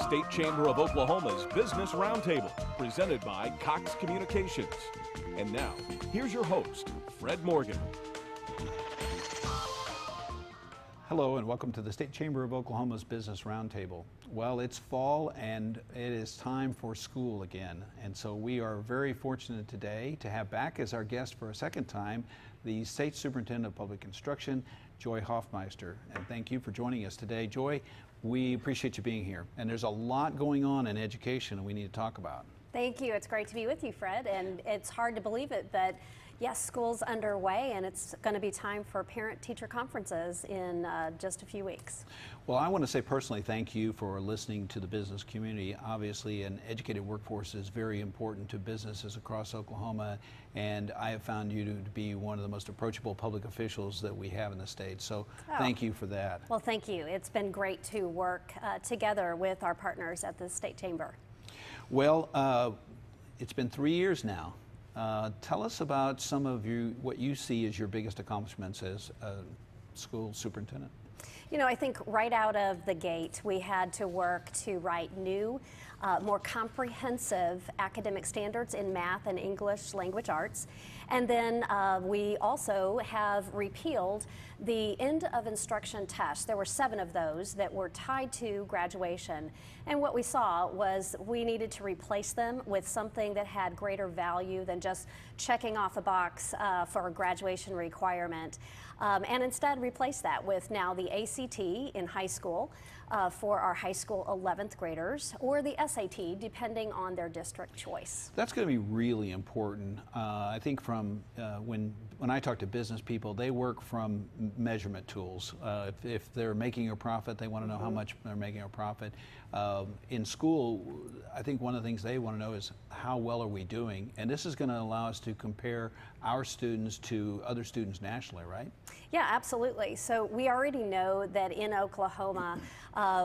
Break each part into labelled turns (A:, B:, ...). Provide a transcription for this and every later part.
A: State Chamber of Oklahoma's Business Roundtable, presented by Cox Communications. And now, here's your host, Fred Morgan.
B: Hello and welcome to the State Chamber of Oklahoma's Business Roundtable. Well, it's fall and it is time for school again. And so we are very fortunate today to have back as our guest for a second time the State Superintendent of Public Instruction, Joy Hofmeister. And thank you for joining us today. Joy, we appreciate you being here. And there's a lot going on in education we need to talk about.
C: Thank you. It's great to be with you, Fred. And it's hard to believe it, but yes, school's underway and it's going to be time for parent-teacher conferences in just a few weeks.
B: Well, I want to say personally thank you for listening to the business community. Obviously, an educated workforce is very important to businesses across Oklahoma, and I have found you to be one of the most approachable public officials that we have in the state. So thank you for that.
C: Well, thank you. It's been great to work together with our partners at the State Chamber.
B: Well, it's been 3 years now. Tell us about some of what you see as your biggest accomplishments as a school superintendent.
C: You know, I think right out of the gate, we had to work to write new, more comprehensive academic standards in math and English language arts. And then we also have repealed the end of instruction tests. There were 7 of those that were tied to graduation. And what we saw was we needed to replace them with something that had greater value than just checking off a box for a graduation requirement. And instead replace that with now the ACT in high school for our high school 11th graders, or the SAT, depending on their district choice.
B: That's going to be really important. I think from when I talk to business people, they work from measurement tools. If they're making a profit, they want to know how much they're making a profit. In school, I think one of the things they want to know is how well are we doing? And this is going to allow us to compare our students to other students nationally, right?
C: Yeah, absolutely. So we already know that in Oklahoma,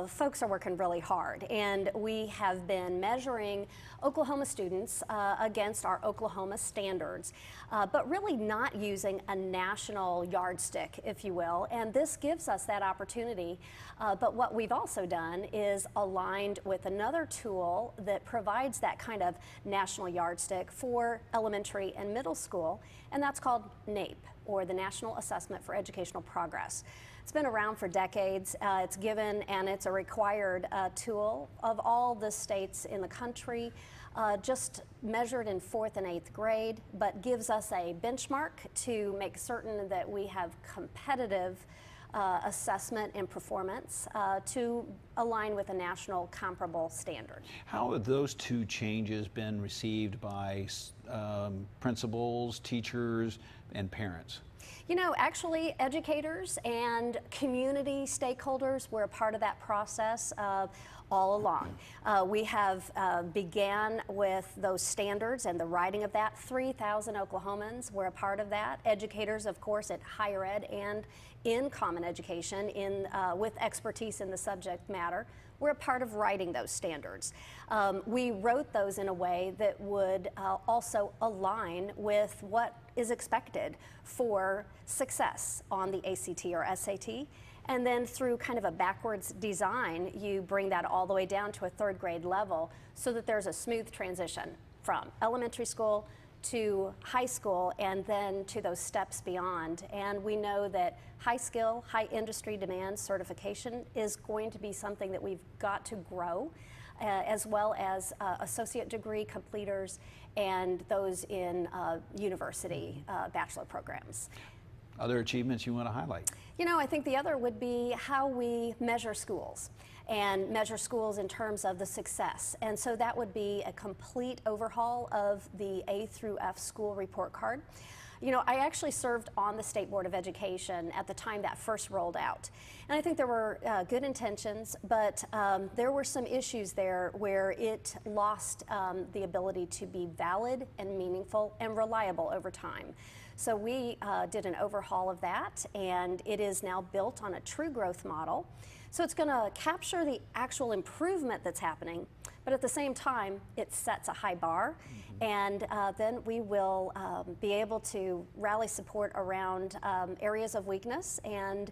C: folks are working really hard, and we have been measuring Oklahoma students against our Oklahoma standards, but really not using a national yardstick, if you will, and this gives us that opportunity. But what we've also done is aligned with another tool that provides that kind of national yardstick for elementary and middle school, and that's called NAEP, or the National Assessment for Educational Progress. It's been around for decades. It's given and it's a required tool of all the states in the country, just measured in 4th and 8th grade, but gives us a benchmark to make certain that we have competitive assessment and performance to align with a national comparable standard.
B: How have those 2 changes been received by principals, teachers, and parents?
C: You know, actually, educators and community stakeholders were a part of that process all along. We have began with those standards and the writing of that. 3,000 Oklahomans were a part of that. Educators, of course, at higher ed and in common education with expertise in the subject matter, were a part of writing those standards. We wrote those in a way that would also align with what is expected for success on the ACT or SAT. And then through kind of a backwards design, you bring that all the way down to a 3rd grade level so that there's a smooth transition from elementary school to high school and then to those steps beyond. And we know that high skill, high industry demand certification is going to be something that we've got to grow, as well as associate degree completers and those in university bachelor programs.
B: Other achievements you want to highlight?
C: You know, I think the other would be how we measure schools, and measure schools in terms of the success. And so that would be a complete overhaul of the A through F school report card. You know, I actually served on the State Board of Education at the time that first rolled out. And I think there were good intentions, but there were some issues there where it lost the ability to be valid and meaningful and reliable over time. So we did an overhaul of that, and it is now built on a true growth model. So it's going to capture the actual improvement that's happening, but at the same time, it sets a high bar, and then we will be able to rally support around areas of weakness and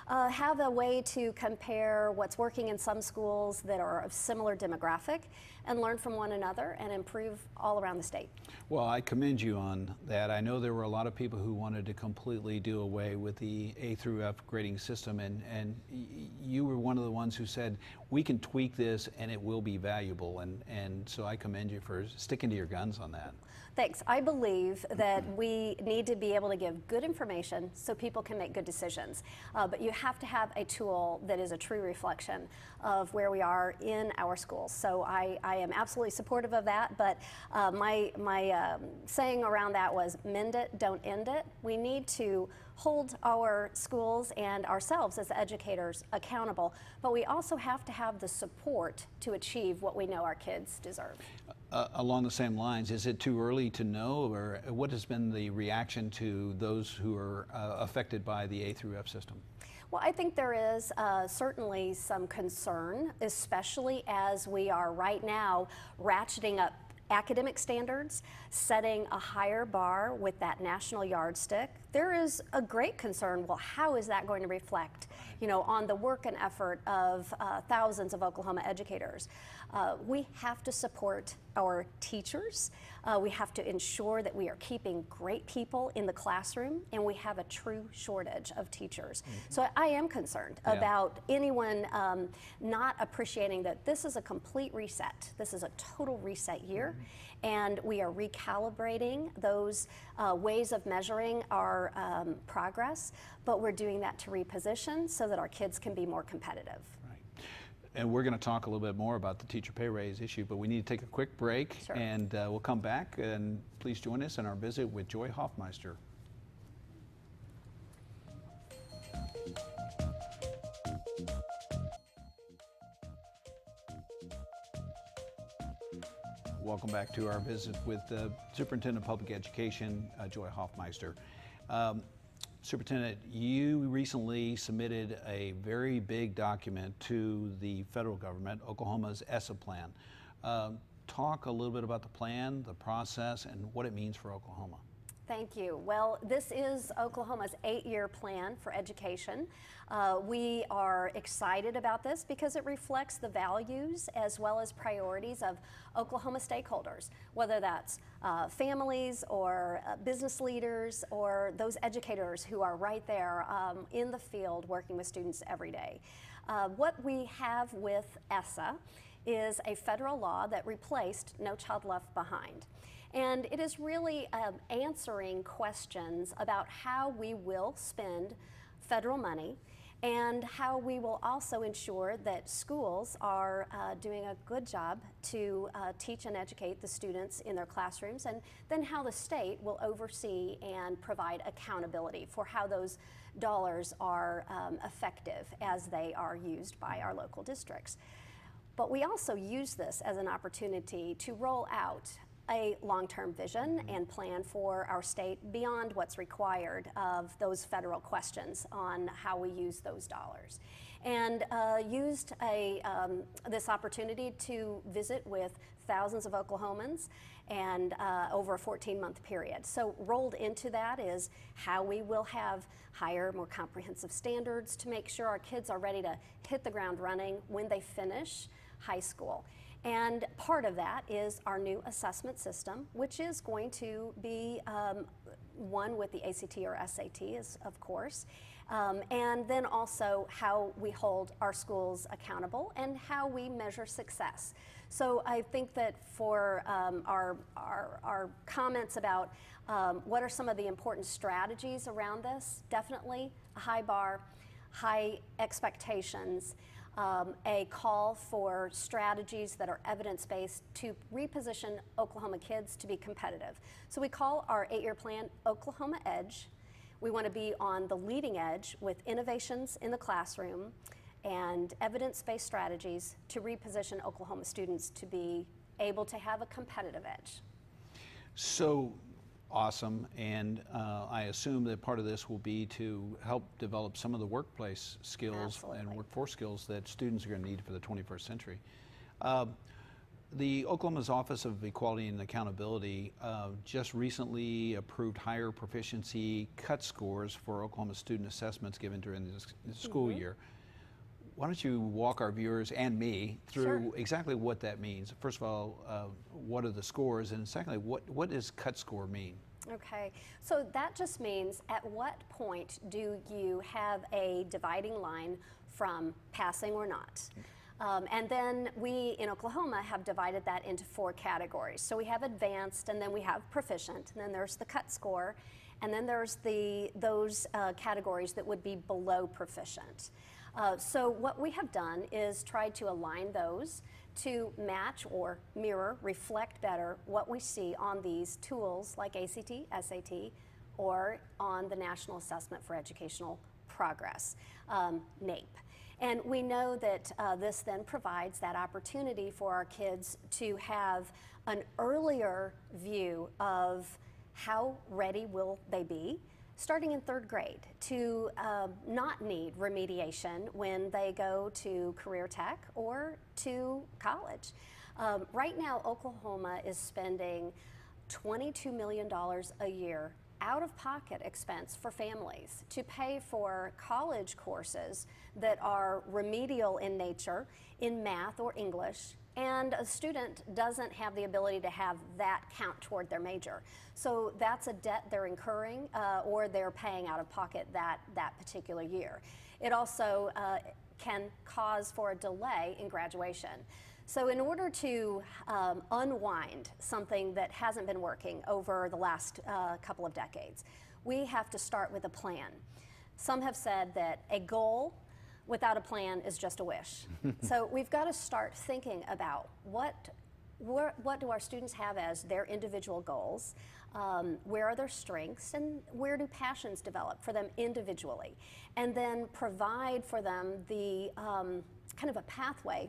C: have a way to compare what's working in some schools that are of similar demographic and learn from one another and improve all around the state.
B: Well, I commend you on that. I know there were a lot of people who wanted to completely do away with the A through F grading system, and you were one of the ones who said, we can tweak this and it will be valuable, and so I commend you for sticking to your guns on that.
C: Thanks. I believe that we need to be able to give good information so people can make good decisions. But you have to have a tool that is a true reflection of where we are in our schools. So I am absolutely supportive of that, but my saying around that was mend it, don't end it. We need to hold our schools and ourselves as educators accountable, but we also have to have the support to achieve what we know our kids deserve.
B: Along the same lines, is it too early to know, or what has been the reaction to those who are affected by the A through F system?
C: Well, I think there is certainly some concern, especially as we are right now ratcheting up academic standards, setting a higher bar with that national yardstick. There is a great concern, well, how is that going to reflect, on the work and effort of thousands of Oklahoma educators? We have to support our teachers. We have to ensure that we are keeping great people in the classroom, and we have a true shortage of teachers. So I am concerned about anyone not appreciating that this is a complete reset. This is a total reset year, and we are recalibrating those ways of measuring our progress, but we're doing that to reposition so that our kids can be more competitive.
B: And we're going to talk a little bit more about the teacher pay raise issue, but we need to take a quick break.
C: Sure.
B: And we'll come back, and please join us in our visit with Joy Hofmeister. Welcome back to our visit with Superintendent of Public Education, Joy Hofmeister. Superintendent, you recently submitted a very big document to the federal government, Oklahoma's ESSA plan. Talk a little bit about the plan, the process, and what it means for Oklahoma.
C: Thank you. Well, this is Oklahoma's 8-year plan for education. We are excited about this because it reflects the values as well as priorities of Oklahoma stakeholders, whether that's families or business leaders or those educators who are right there in the field working with students every day. What we have with ESSA is a federal law that replaced No Child Left Behind. And it is really answering questions about how we will spend federal money and how we will also ensure that schools are doing a good job to teach and educate the students in their classrooms, and then how the state will oversee and provide accountability for how those dollars are effective as they are used by our local districts. But we also use this as an opportunity to roll out a long-term vision and plan for our state beyond what's required of those federal questions on how we use those dollars. And used this opportunity to visit with thousands of Oklahomans and over a 14-month period. So rolled into that is how we will have higher, more comprehensive standards to make sure our kids are ready to hit the ground running when they finish high school. And part of that is our new assessment system, which is going to be one with the ACT or SAT, of course, and then also how we hold our schools accountable and how we measure success. So I think that for our comments about what are some of the important strategies around this, definitely a high bar, high expectations, a call for strategies that are evidence-based to reposition Oklahoma kids to be competitive. So we call our 8-year plan Oklahoma Edge. We want to be on the leading edge with innovations in the classroom and evidence-based strategies to reposition Oklahoma students to be able to have a competitive edge.
B: So awesome, and I assume that part of this will be to help develop some of the workplace skills and workforce skills that students are going to need for the 21st century. The Oklahoma's Office of Equality and Accountability just recently approved higher proficiency cut scores for Oklahoma student assessments given during this school year. Why don't you walk our viewers and me through exactly what that means? First of all, what are the scores? And secondly, what does cut score mean?
C: Okay, so that just means at what point do you have a dividing line from passing or not? And then we in Oklahoma have divided that into 4 categories. So we have advanced, and then we have proficient, and then there's the cut score, and then there's those categories that would be below proficient. So what we have done is tried to align those to match or mirror, reflect better what we see on these tools like ACT, SAT, or on the National Assessment for Educational Progress, NAEP. And we know that this then provides that opportunity for our kids to have an earlier view of how ready will they be, starting in 3rd grade, to not need remediation when they go to career tech or to college. Right now, Oklahoma is spending $22 million a year out-of-pocket expense for families to pay for college courses that are remedial in nature, in math or English, and a student doesn't have the ability to have that count toward their major. So that's a debt they're incurring or they're paying out of pocket that particular year. It also can cause for a delay in graduation. So in order to unwind something that hasn't been working over the last couple of decades, we have to start with a plan. Some have said that a goal without a plan is just a wish. So we've got to start thinking about what do our students have as their individual goals, where are their strengths, and where do passions develop for them individually, and then provide for them the kind of a pathway.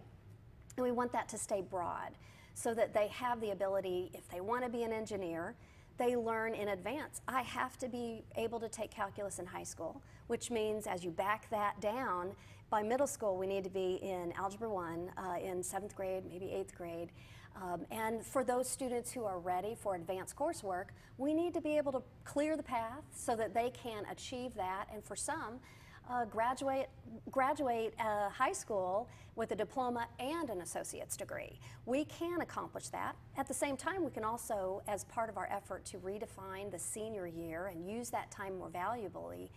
C: And we want that to stay broad so that they have the ability, if they want to be an engineer, they learn in advance. I have to be able to take calculus in high school, which means as you back that down, by middle school we need to be in Algebra 1, in 7th grade, maybe 8th grade. And for those students who are ready for advanced coursework, we need to be able to clear the path so that they can achieve that, and for some, graduate high school with a diploma and an associate's degree. We can accomplish that. At the same time, we can also, as part of our effort to redefine the senior year and use that time more valuably,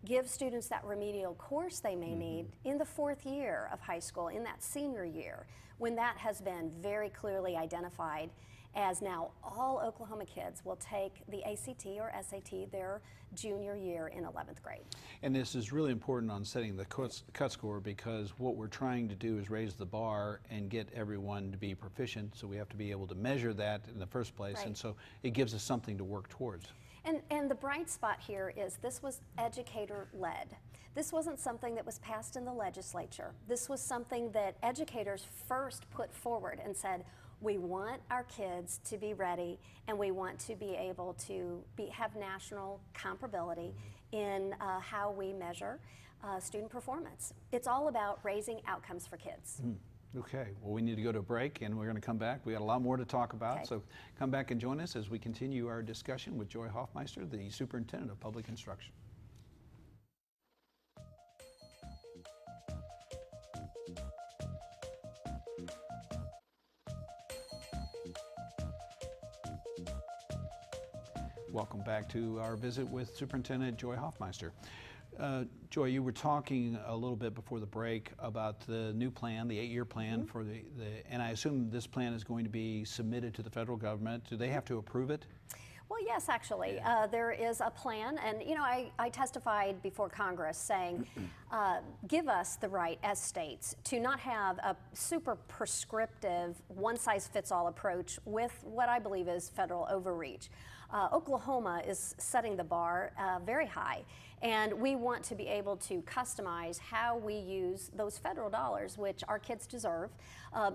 C: give students that remedial course they may need in the 4th year of high school, in that senior year, when that has been very clearly identified as now all Oklahoma kids will take the ACT or SAT their junior year in 11th grade.
B: And this is really important on setting the cut score, because what we're trying to do is raise the bar and get everyone to be proficient, so we have to be able to measure that in the first place, and so it gives us something to work towards.
C: And the bright spot here is this was educator-led. This wasn't something that was passed in the legislature. This was something that educators first put forward and said, we want our kids to be ready, and we want to be able to have national comparability in how we measure student performance. It's all about raising outcomes for kids.
B: Okay, well, we need to go to a break, and we're going to come back. We got a lot more to talk about, so come back and join us as we continue our discussion with Joy Hofmeister, the Superintendent of Public Instruction. Welcome back to our visit with Superintendent Joy Hofmeister. Joy, you were talking a little bit before the break about the new plan, the 8-year plan for and I assume this plan is going to be submitted to the federal government. Do they have to approve it?
C: Well, yes, actually. There is a plan, and you know, I testified before Congress saying, give us the right as states to not have a super prescriptive, one-size-fits-all approach with what I believe is federal overreach. Oklahoma is setting the bar very high, and we want to be able to customize how we use those federal dollars, which our kids deserve,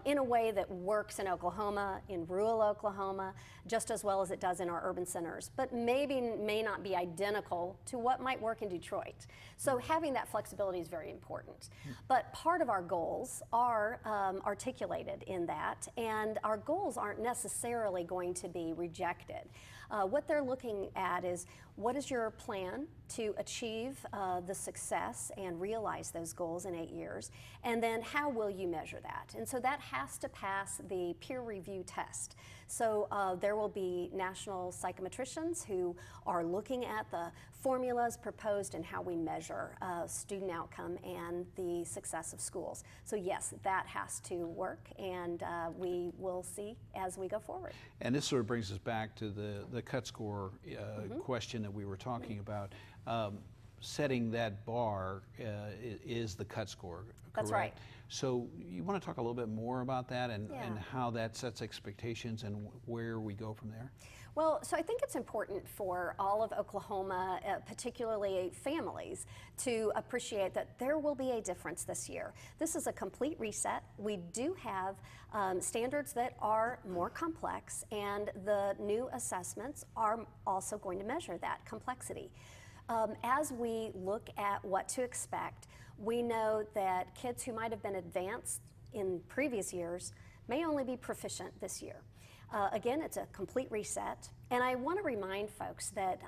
C: in a way that works in Oklahoma, in rural Oklahoma, just as well as it does in our urban centers, but may not be identical to what might work in Detroit. So having that flexibility accessibility is very important. But part of our goals are articulated in that, and our goals aren't necessarily going to be rejected. What they're looking at is, what is your plan to achieve the success and realize those goals in 8 years, and then how will you measure that? And so that has to pass the peer review test. So there will be national psychometricians who are looking at the formulas proposed and how we measure student outcome and the success of schools. So yes, that has to work, and we will see as we go forward.
B: And this sort of brings us back to the cut score question that we were talking about. Setting that bar is the cut score, correct?
C: That's right.
B: So you want to talk a little bit more about that and how that sets expectations and where we go from there?
C: Well, so I think it's important for all of Oklahoma, particularly families, to appreciate that there will be a difference this year. This is a complete reset. We do have standards that are more complex, and the new assessments are also going to measure that complexity. As we look at what to expect, we know that kids who might have been advanced in previous years may only be proficient this year. Again, it's a complete reset, and I want to remind folks that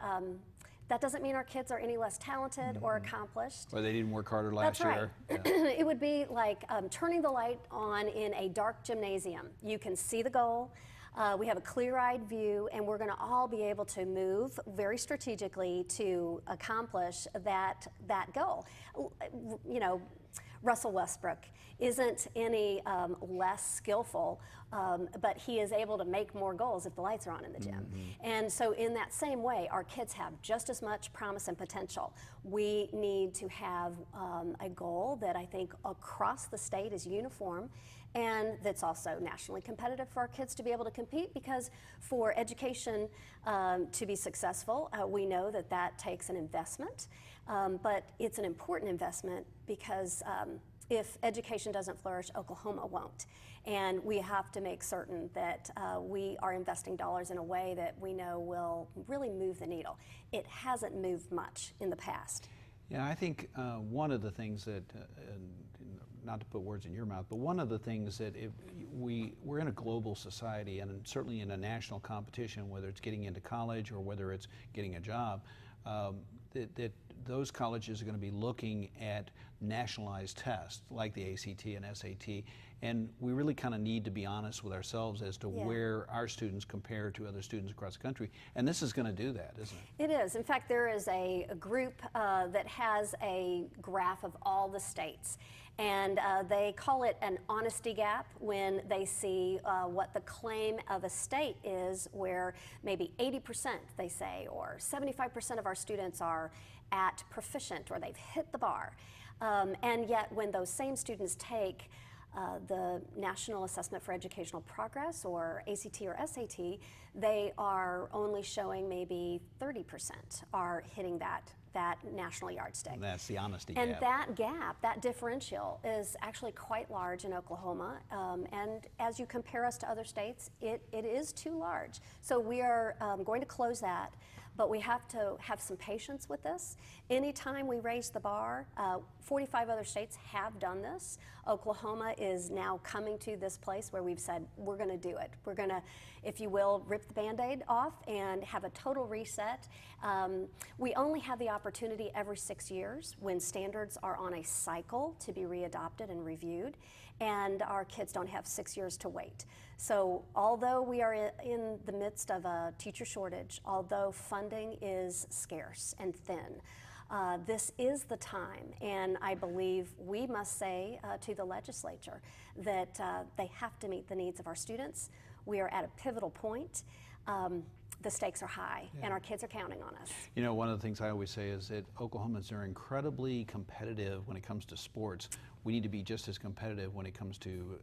C: that doesn't mean our kids are any less talented or accomplished.
B: Or they didn't work harder last year.
C: That's right. It would be like turning the light on in a dark gymnasium. You can see the goal. We have a clear-eyed view, and we're going to all be able to move very strategically to accomplish that goal. You know, Russell Westbrook isn't any less skillful, but he is able to make more goals if the lights are on in the gym. And so in that same way, our kids have just as much promise and potential. We need to have a goal that I think across the state is uniform, and that's also nationally competitive for our kids to be able to compete, because for education to be successful, we know that that takes an investment, but it's an important investment because if education doesn't flourish, Oklahoma won't. And we have to make certain that we are investing dollars in a way that we know will really move the needle. It hasn't moved much in the past.
B: Yeah, I think one of the things that, not to put words in your mouth, but one of the things that we're in a global society, and certainly in a national competition, whether it's getting into college or whether it's getting a job, that those colleges are going to be looking at nationalized tests like the ACT and SAT, and we really kind of need to be honest with ourselves as to where our students compare to other students across the country, and this is going to do that, isn't it? It
C: is. In fact, there is a group that has a graph of all the states, and they call it an honesty gap when they see what the claim of a state is, where maybe 80%, they say, or 75% of our students are at proficient, or they've hit the bar. And yet when those same students take the National Assessment for Educational Progress, or ACT or SAT, they are only showing maybe 30% are hitting that national yardstick.
B: And that's the honesty
C: gap. And that
B: gap,
C: that differential, is actually quite large in Oklahoma. And as you compare us to other states, it is too large. So we are going to close that. But we have to have some patience with this. Anytime we raise the bar, 45 other states have done this. Oklahoma is now coming to this place where we've said, we're going to do it. We're going to, if you will, rip the Band-Aid off and have a total reset. We only have the opportunity every 6 years when standards are on a cycle to be readopted and reviewed, and our kids don't have 6 years to wait. So although we are in the midst of a teacher shortage, although funding is scarce and thin, this is the time, and I believe we must say to the legislature that they have to meet the needs of our students. We are at a pivotal point. The stakes are high, and our kids are counting on us.
B: You know, one of the things I always say is that Oklahomans are incredibly competitive when it comes to sports. We need to be just as competitive when it comes to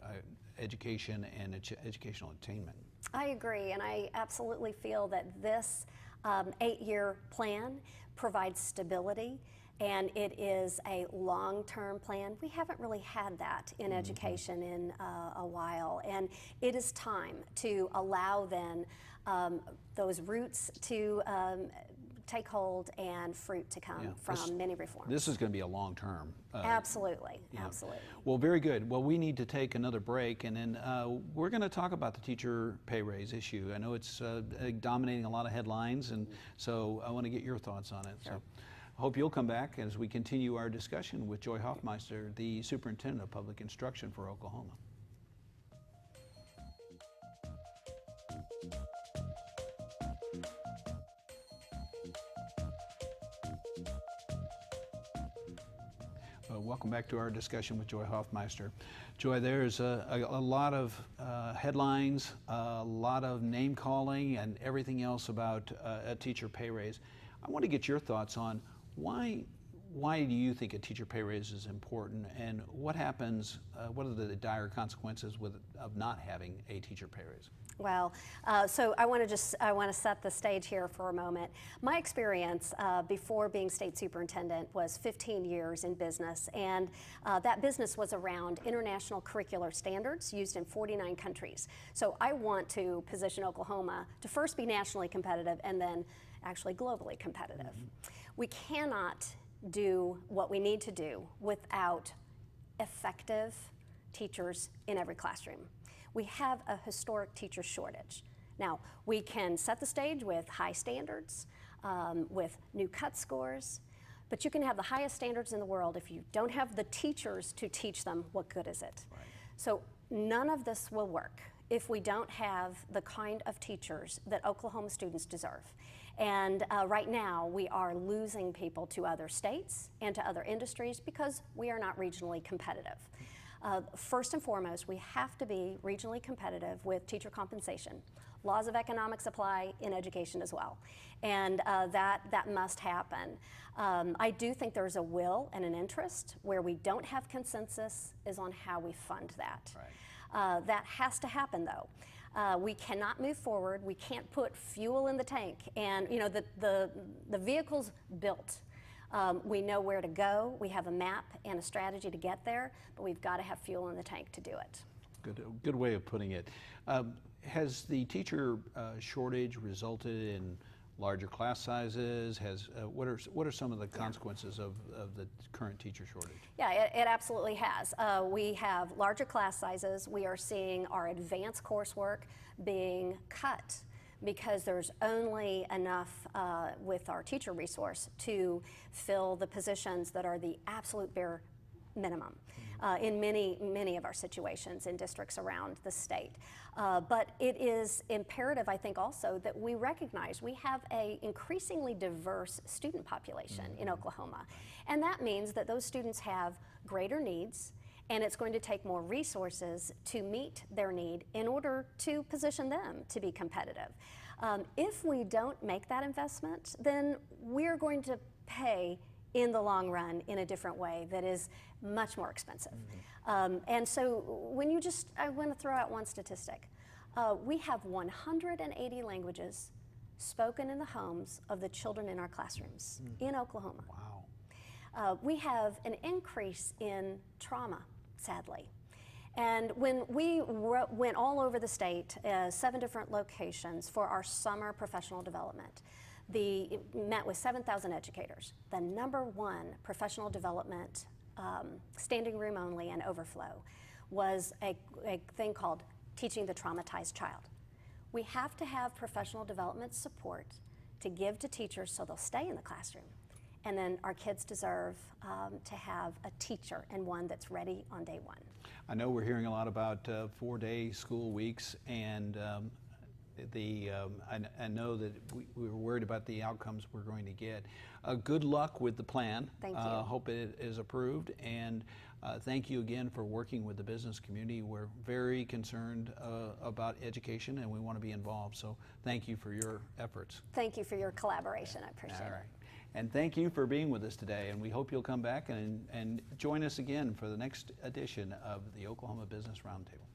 B: education and educational attainment.
C: I agree, and I absolutely feel that this 8-year plan provides stability, and it is a long-term plan. We haven't really had that in education in a while, and it is time to allow then those roots to take hold and fruit to come from many reforms.
B: This is going to be a long term.
C: Absolutely, absolutely.
B: Well, very good. Well, we need to take another break, and then we're going to talk about the teacher pay raise issue. I know it's dominating a lot of headlines, and so I want to get your thoughts on it.
C: Sure.
B: So I hope you'll come back as we continue our discussion with Joy Hofmeister, the Superintendent of Public Instruction for Oklahoma. Welcome back to our discussion with Joy Hofmeister. Joy, there's a lot of headlines, a lot of name calling and everything else about a teacher pay raise. I want to get your thoughts on why do you think a teacher pay raise is important, and what happens, what are the dire consequences of not having a teacher pay raise?
C: Well, so I want to set the stage here for a moment. My experience before being state superintendent was 15 years in business, and that business was around international curricular standards used in 49 countries. So I want to position Oklahoma to first be nationally competitive and then actually globally competitive. Mm-hmm. We cannot do what we need to do without effective teachers in every classroom. We have a historic teacher shortage. Now, we can set the stage with high standards, with new cut scores, but you can have the highest standards in the world. If you don't have the teachers to teach them, what good is it? Right. So none of this will work if we don't have the kind of teachers that Oklahoma students deserve. And right now, we are losing people to other states and to other industries because we are not regionally competitive. First and foremost, we have to be regionally competitive with teacher compensation. Laws of economics apply in education as well, and that must happen. I do think there's a will and an interest. Where we don't have consensus is on how we fund that. Right. That has to happen, though. We cannot move forward. We can't put fuel in the tank, and the vehicle's built. We know where to go. We have a map and a strategy to get there, but we've got to have fuel in the tank to do it.
B: Good way of putting it. Has the teacher shortage resulted in larger class sizes? What are some of the consequences of the current teacher shortage?
C: Yeah, it absolutely has. We have larger class sizes. We are seeing our advanced coursework being cut because there's only enough with our teacher resource to fill the positions that are the absolute bare minimum in many of our situations in districts around the state. But it is imperative, I think, also that we recognize we have an increasingly diverse student population in Oklahoma. And that means that those students have greater needs, and it's going to take more resources to meet their need in order to position them to be competitive. If we don't make that investment, then we're going to pay in the long run in a different way that is much more expensive. And so I want to throw out one statistic. We have 180 languages spoken in the homes of the children in our classrooms in Oklahoma. Wow. We have an increase in trauma, sadly. And when we went all over the state, 7 different locations for our summer professional development, met with 7,000 educators. The #1 professional development, standing room only and overflow, was a thing called teaching the traumatized child. We have to have professional development support to give to teachers so they'll stay in the classroom. And then our kids deserve to have a teacher, and one that's ready on day one.
B: I know we're hearing a lot about 4-day school weeks, and I know that we were worried about the outcomes we're going to get. Good luck with the plan.
C: Thank you.
B: Hope it is approved, and thank you again for working with the business community. We're very concerned about education, and we want to be involved, so thank you for your efforts.
C: Thank you for your collaboration. I appreciate it.
B: And thank you for being with us today, and we hope you'll come back and join us again for the next edition of the Oklahoma Business Roundtable.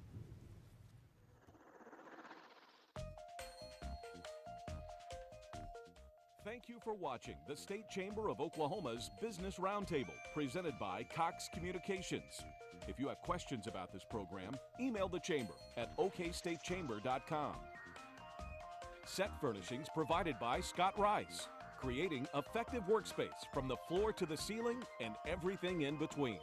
A: Thank you for watching the State Chamber of Oklahoma's Business Roundtable, presented by Cox Communications. If you have questions about this program, email the Chamber at okstatechamber.com. Set furnishings provided by Scott Rice. creating effective workspace from the floor to the ceiling and everything in between.